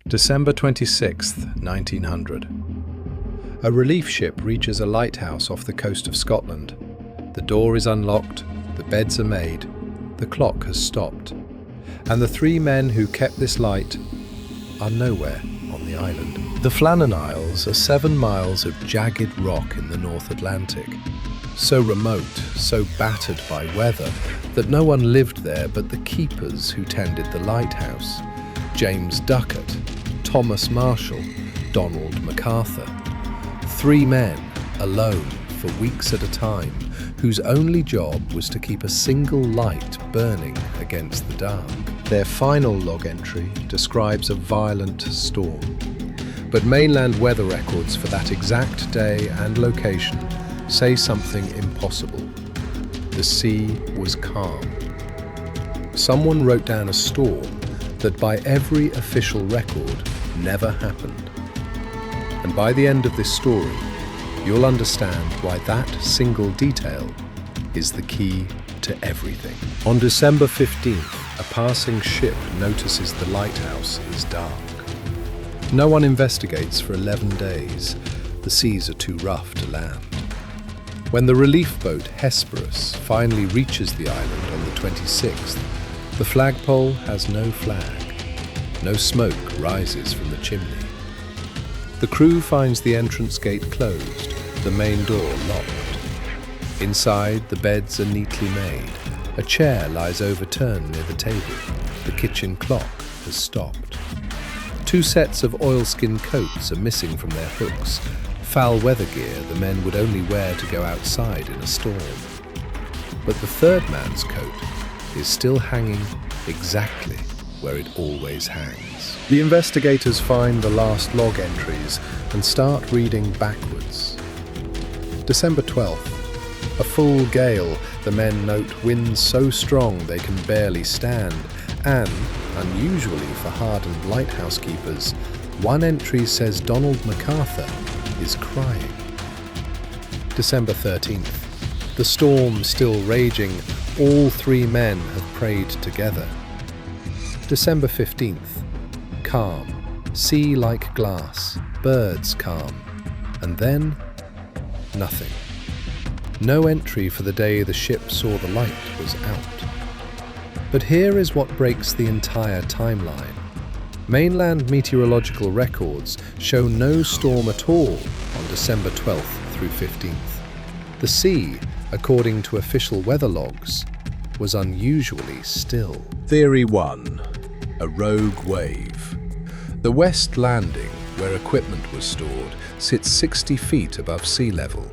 December 26th, 1900. A relief ship reaches a lighthouse off the coast of Scotland. The door is unlocked, the beds are made, the clock has stopped, and the three men who kept this light are nowhere on the island. The Flannan Isles are 7 miles of jagged rock in the North Atlantic, so remote, so battered by weather, that no one lived there but the keepers who tended the lighthouse: James Duckett, Thomas Marshall, Donald MacArthur. 3 men, alone, for weeks at a time, whose only job was to keep a single light burning against the dark. Their final log entry describes a violent storm, but mainland weather records for that exact day and location say something impossible. The sea was calm. Someone wrote down a storm that by every official record never happened. And by the end of this story, you'll understand why that single detail is the key to everything. On December 15th, a passing ship notices the lighthouse is dark. No one investigates for 11 days. The seas are too rough to land. When the relief boat Hesperus finally reaches the island on the 26th, the flagpole has no flag. No smoke rises from the chimney. The crew finds the entrance gate closed, the main door locked. Inside, the beds are neatly made. A chair lies overturned near the table. The kitchen clock has stopped. 2 sets of oilskin coats are missing from their hooks. Foul weather gear the men would only wear to go outside in a storm. But the third man's coat is still hanging exactly where it always hangs. The investigators find the last log entries and start reading backwards. December 12th. A full gale. The men note winds so strong they can barely stand, and, unusually for hardened lighthouse keepers, one entry says Donald MacArthur is crying. December 13th. The storm still raging. All 3 men have prayed together. December 15th. Calm. Sea like glass. Birds calm. And then, nothing. No entry for the day the ship saw the light was out. But here is what breaks the entire timeline. Mainland meteorological records show no storm at all on December 12th through 15th. The sea, according to official weather logs, was unusually still. Theory 1. A rogue wave. The West Landing, where equipment was stored, sits 60 feet above sea level,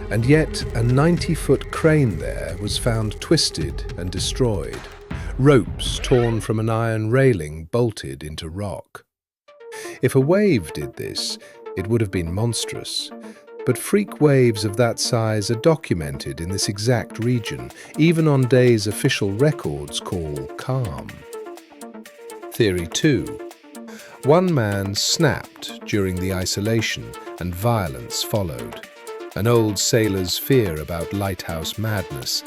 and yet a 90-foot crane there was found twisted and destroyed. Ropes torn from an iron railing bolted into rock. If a wave did this, it would have been monstrous. But freak waves of that size are documented in this exact region, even on days official records call calm. Theory 2. One man snapped during the isolation, and violence followed. An old sailor's fear about lighthouse madness,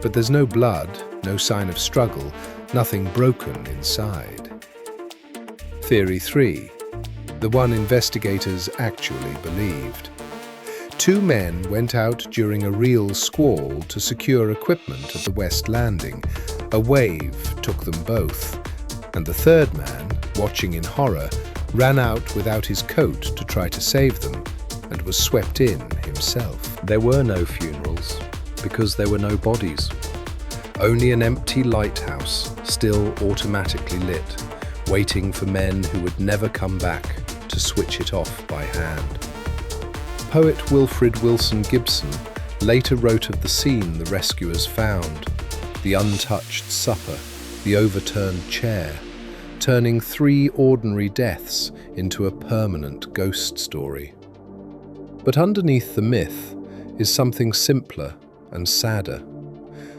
but there's no blood, no sign of struggle, nothing broken inside. Theory 3. The one investigators actually believed. 2 men went out during a real squall to secure equipment at the West Landing. A wave took them both, and the third man, watching in horror, ran out without his coat to try to save them, and was swept in himself. There were no funerals, because there were no bodies. Only an empty lighthouse, still automatically lit, waiting for men who would never come back to switch it off by hand. Poet Wilfred Wilson Gibson later wrote of the scene the rescuers found: the untouched supper, the overturned chair, turning 3 ordinary deaths into a permanent ghost story. But underneath the myth is something simpler and sadder.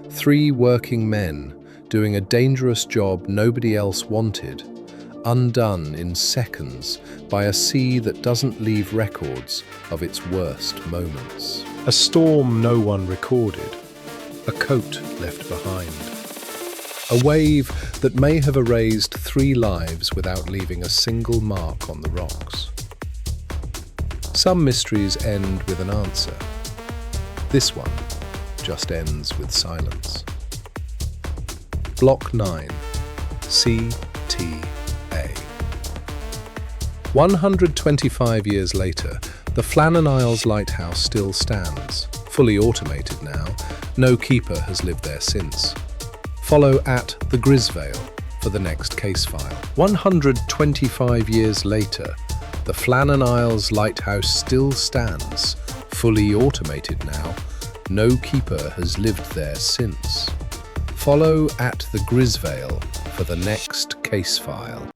3 working men doing a dangerous job nobody else wanted, undone in seconds by a sea that doesn't leave records of its worst moments. A storm no one recorded, a coat left behind. A wave that may have erased 3 lives without leaving a single mark on the rocks. Some mysteries end with an answer. This one just ends with silence. Block 9, CTA. 125 years later, the Flannan Isles Lighthouse still stands, fully automated now. No keeper has lived there since. Follow at the Grisvale for the next case file. 125 years later, the Flannan Isles Lighthouse still stands, fully automated now. No keeper has lived there since. Follow at the Grisvale for the next case file.